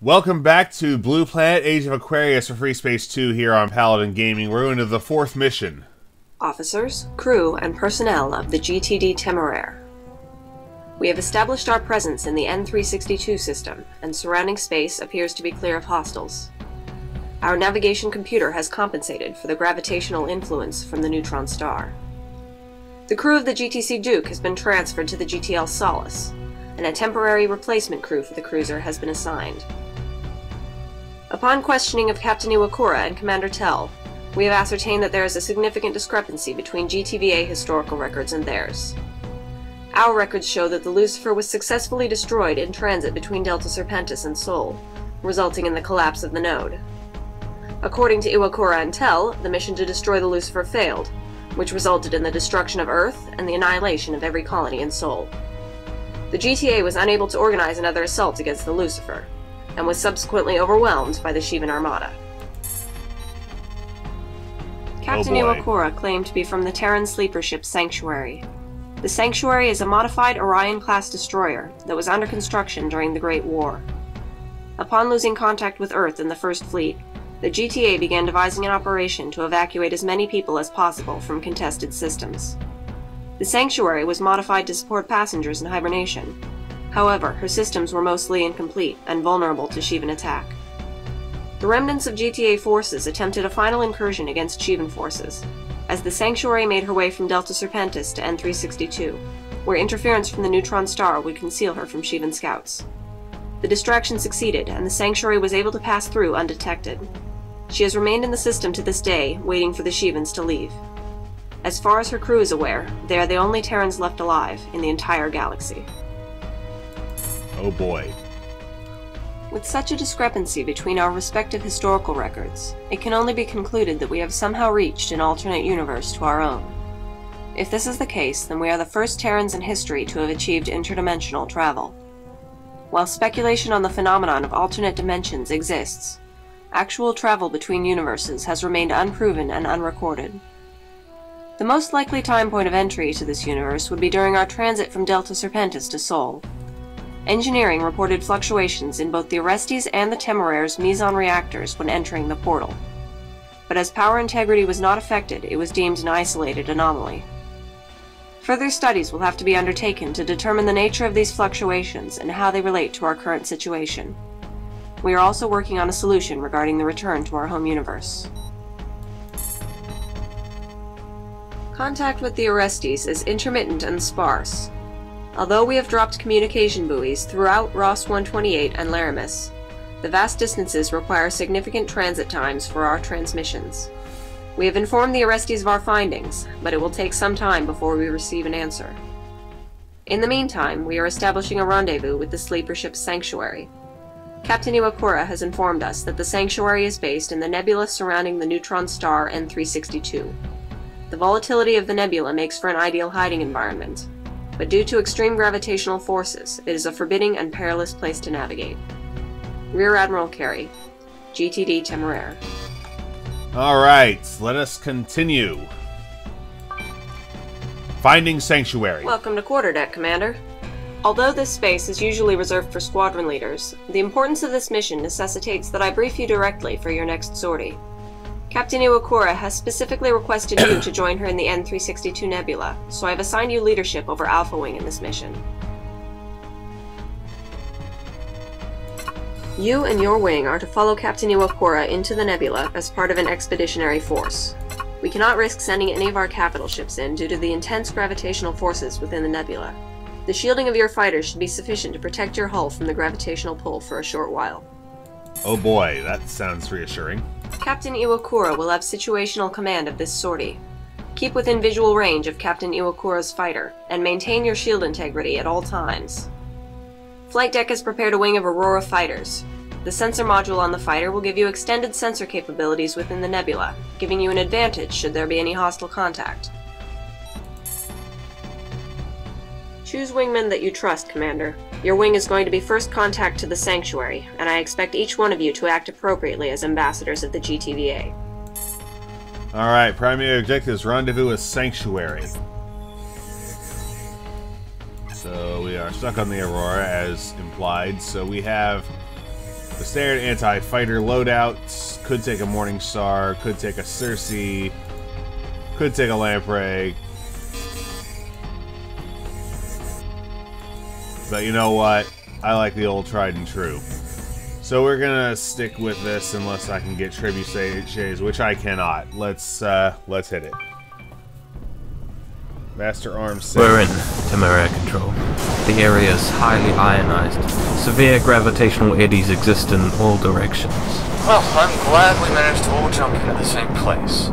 Welcome back to Blue Planet Age of Aquarius for Freespace 2 here on Paladin Gaming. We're into the 4th mission. Officers, crew, and personnel of the GTD Temeraire. We have established our presence in the N362 system, and surrounding space appears to be clear of hostiles. Our navigation computer has compensated for the gravitational influence from the neutron star. The crew of the GTC Duke has been transferred to the GTL Solace, and a temporary replacement crew for the cruiser has been assigned. Upon questioning of Captain Iwakura and Commander Tell, we have ascertained that there is a significant discrepancy between GTVA historical records and theirs. Our records show that the Lucifer was successfully destroyed in transit between Delta Serpentis and Sol, resulting in the collapse of the node. According to Iwakura and Tell, the mission to destroy the Lucifer failed, which resulted in the destruction of Earth and the annihilation of every colony in Sol. The GTA was unable to organize another assault against the Lucifer, and was subsequently overwhelmed by the Shivan Armada. Captain Iwakura claimed to be from the Terran sleeper ship Sanctuary. The Sanctuary is a modified Orion-class destroyer that was under construction during the Great War. Upon losing contact with Earth in the First Fleet, the GTA began devising an operation to evacuate as many people as possible from contested systems. The Sanctuary was modified to support passengers in hibernation. However, her systems were mostly incomplete and vulnerable to Shivan attack. The remnants of GTA forces attempted a final incursion against Shivan forces, as the Sanctuary made her way from Delta Serpentis to N362, where interference from the neutron star would conceal her from Shivan scouts. The distraction succeeded, and the Sanctuary was able to pass through undetected. She has remained in the system to this day, waiting for the Shivans to leave. As far as her crew is aware, they are the only Terrans left alive in the entire galaxy. Oh boy. With such a discrepancy between our respective historical records, it can only be concluded that we have somehow reached an alternate universe to our own. If this is the case, then we are the first Terrans in history to have achieved interdimensional travel. While speculation on the phenomenon of alternate dimensions exists, actual travel between universes has remained unproven and unrecorded. The most likely time point of entry to this universe would be during our transit from Delta Serpentis to Sol. Engineering reported fluctuations in both the Orestes and the Temeraire's meson reactors when entering the portal. But as power integrity was not affected, it was deemed an isolated anomaly. Further studies will have to be undertaken to determine the nature of these fluctuations and how they relate to our current situation. We are also working on a solution regarding the return to our home universe. Contact with the Orestes is intermittent and sparse. Although we have dropped communication buoys throughout Ross 128 and Laramis, the vast distances require significant transit times for our transmissions. We have informed the Orestes of our findings, but it will take some time before we receive an answer. In the meantime, we are establishing a rendezvous with the sleeper ship Sanctuary. Captain Iwakura has informed us that the Sanctuary is based in the nebula surrounding the neutron star N362. The volatility of the nebula makes for an ideal hiding environment, but due to extreme gravitational forces, it is a forbidding and perilous place to navigate. Rear Admiral Carey, GTD Temeraire. Alright, let us continue. Finding Sanctuary. Welcome to Quarterdeck, Commander. Although this space is usually reserved for squadron leaders, the importance of this mission necessitates that I brief you directly for your next sortie. Captain Iwakura has specifically requested you to join her in the N362 Nebula, so I have assigned you leadership over Alpha Wing in this mission. You and your wing are to follow Captain Iwakura into the Nebula as part of an expeditionary force. We cannot risk sending any of our capital ships in due to the intense gravitational forces within the nebula. The shielding of your fighters should be sufficient to protect your hull from the gravitational pull for a short while. Oh boy, that sounds reassuring. Captain Iwakura will have situational command of this sortie. Keep within visual range of Captain Iwakura's fighter, and maintain your shield integrity at all times. Flight Deck has prepared a wing of Aurora fighters. The sensor module on the fighter will give you extended sensor capabilities within the nebula, giving you an advantage should there be any hostile contact. Choose wingmen that you trust, Commander. Your wing is going to be first contact to the Sanctuary, and I expect each one of you to act appropriately as ambassadors of the GTVA. Alright, primary objective is rendezvous with Sanctuary. So we are stuck on the Aurora as implied, so we have The standard anti-fighter loadouts. Could take a Morning Star, could take a Circe, could take a Lamprey. But you know what? I like the old tried and true. So we're gonna stick with this unless I can get trebuchets, which I cannot. Let's hit it. Master Arms 6. We're in Temeraire control. The area is highly ionized. Severe gravitational eddies exist in all directions. Well, I'm glad we managed to all jump into the same place.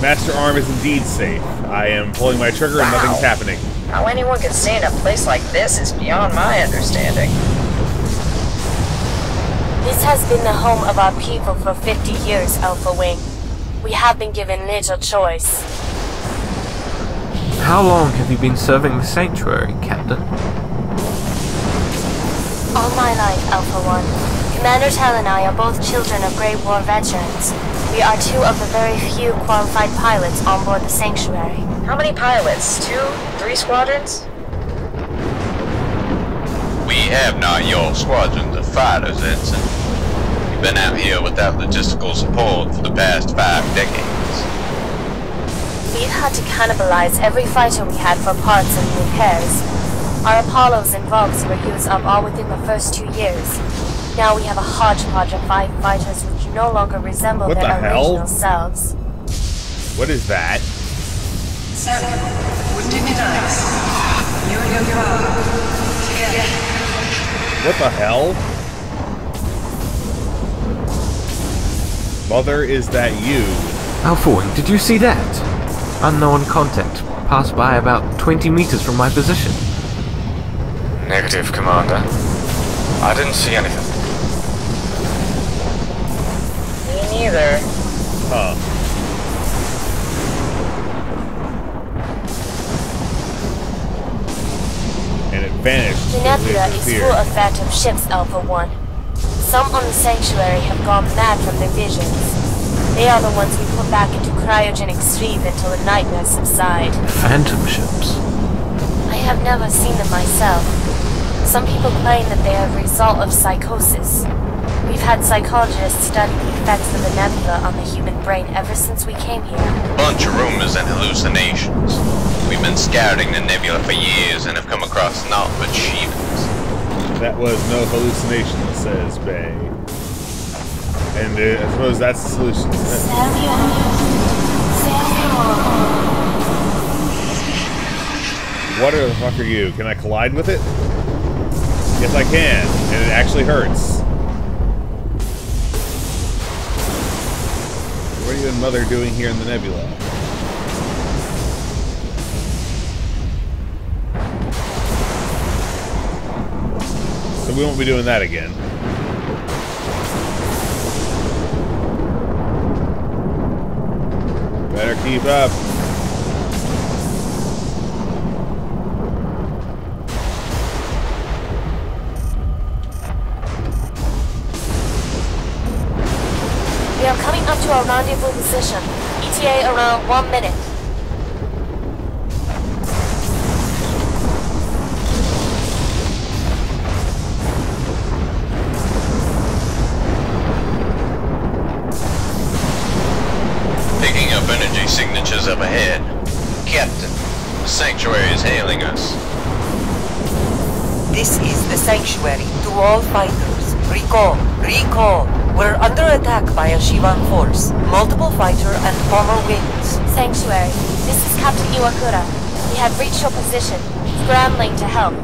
Master Arm is indeed safe. I am pulling my trigger and nothing's happening. How anyone could stay in a place like this is beyond my understanding. This has been the home of our people for 50 years, Alpha Wing. We have been given little choice. How long have you been serving the Sanctuary, Captain? All my life, Alpha One. Commander Tal and I are both children of Great War veterans. We are two of the very few qualified pilots on board the Sanctuary. How many pilots? 2? 3 squadrons? We have not your squadrons of fighters, Ensign. We've been out here without logistical support for the past 5 decades. We've had to cannibalize every fighter we had for parts and repairs. Our Apollos and Vogs were used up all within the first 2 years. Now we have a hodgepodge of 5 fighters which no longer resemble What their the hell? original selves. What is that? Samuel, with Dignitas, you and your father, together. What the hell? Mother, is that you? Alpha Wing, did you see that? Unknown contact passed by about 20 meters from my position. Negative, Commander. I didn't see anything. Me neither. Huh. And it vanished. The nebula is full of phantom ships, Alpha One. Some on the Sanctuary have gone mad from their visions. They are the ones we put back into cryogenic sleep until the nightmares subside. Phantom ships? I have never seen them myself. Some people claim that they are a result of psychosis. We've had psychologists study the effects of the nebula on the human brain ever since we came here. A bunch of rumors and hallucinations. We've been scouting the nebula for years and have come across naught but sheathings. That was no hallucination, says Bei. And I suppose that's the solution. Samuel. What the fuck are you? Can I collide with it? Yes, I can. And it actually hurts. What are you and Mother doing here in the nebula? So we won't be doing that again. Better keep up. We are coming up to our rendezvous position. ETA around 1 minute. Picking up energy signatures up ahead. Captain, the Sanctuary is hailing us. This is the Sanctuary. To all fighters, recall. We're under attack by a Shivan force. Multiple fighter and bomber wings. Sanctuary, this is Captain Iwakura. We have reached your position. Scrambling to help.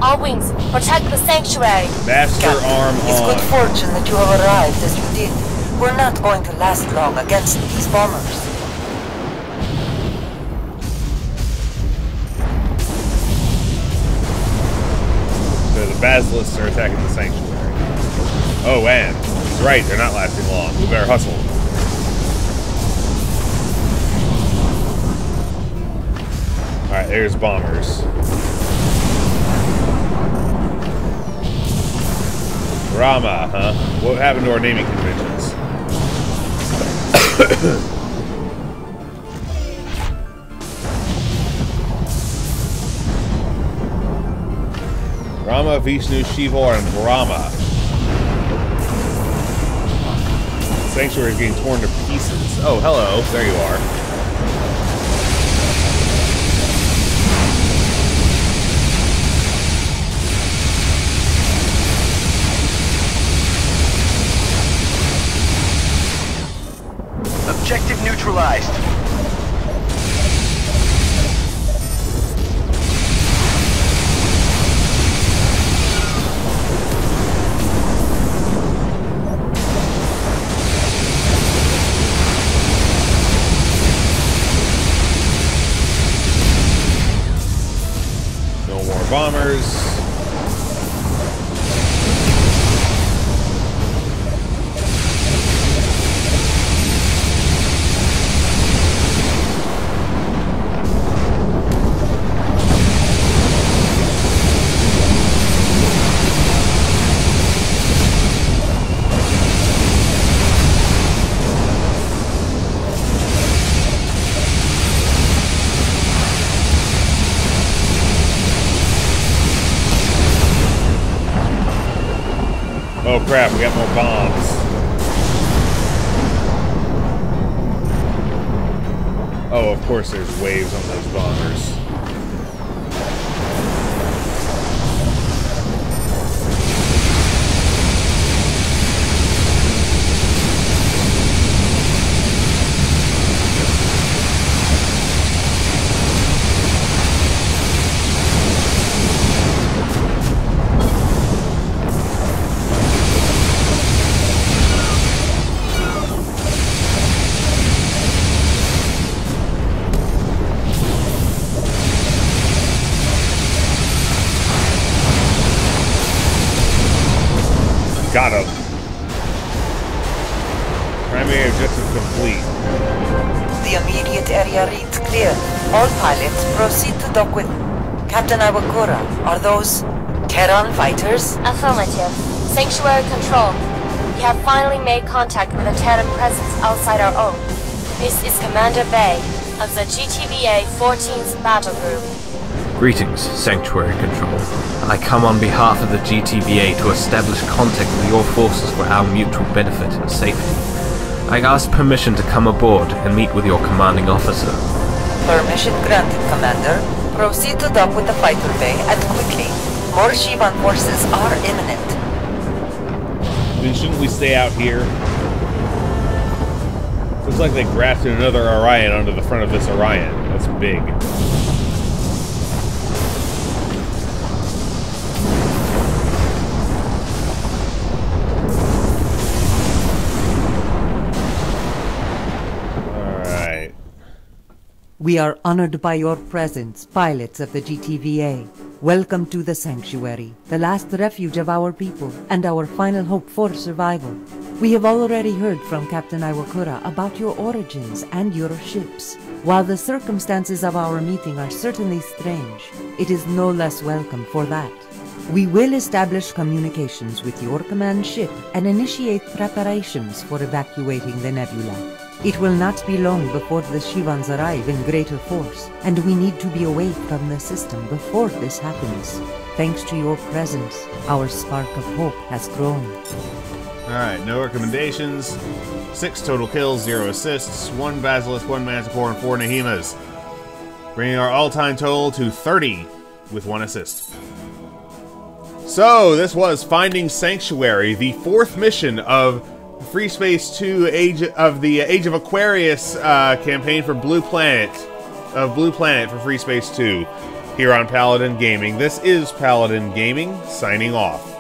All wings, protect the Sanctuary. Master Captain, Arm it's on. good fortune that you have arrived as you did. We're not going to last long against these bombers. So the Basilisks are attacking the Sanctuary. Oh, and he's right, they're not lasting long. We better hustle. Alright, there's bombers. Rama, huh? What happened to our naming conventions? Rama, Vishnu, Shiva, and Brahma. Sanctuary is getting torn to pieces. Oh, hello. There you are. Objective neutralized. No more bombers. Oh crap, we got more bombs. Oh, of course there's waves on those bombers. Got him. Primary objective complete. The immediate area reads clear. All pilots proceed to dock with Captain Iwakura. Are those Terran fighters? Affirmative. Sanctuary Control. We have finally made contact with a Terran presence outside our own. This is Commander Bei of the GTVA 14th Battle Group. Greetings, Sanctuary Control. I come on behalf of the GTVA to establish contact with your forces for our mutual benefit and safety. I ask permission to come aboard and meet with your commanding officer. Permission granted, Commander. Proceed to dock with the fighter bay and quickly. More Shivan forces are imminent. Then shouldn't we stay out here? Looks like they grafted another Orion onto the front of this Orion. That's big. We are honored by your presence, pilots of the GTVA. Welcome to the Sanctuary, the last refuge of our people, and our final hope for survival. We have already heard from Captain Iwakura about your origins and your ships. While the circumstances of our meeting are certainly strange, it is no less welcome for that. We will establish communications with your command ship and initiate preparations for evacuating the nebula. It will not be long before the Shivans arrive in greater force, and we need to be away from the system before this happens. Thanks to your presence, our spark of hope has grown. Alright, no recommendations. 6 total kills, 0 assists, 1 Basilisk, 1 Manticore, and 4 Nahemas. Bringing our all-time total to 30 with 1 assist. So, this was Finding Sanctuary, the 4th mission of Freespace 2 Age of Aquarius campaign for Blue Planet for Freespace 2 here on Paladin Gaming. This is Paladin Gaming signing off.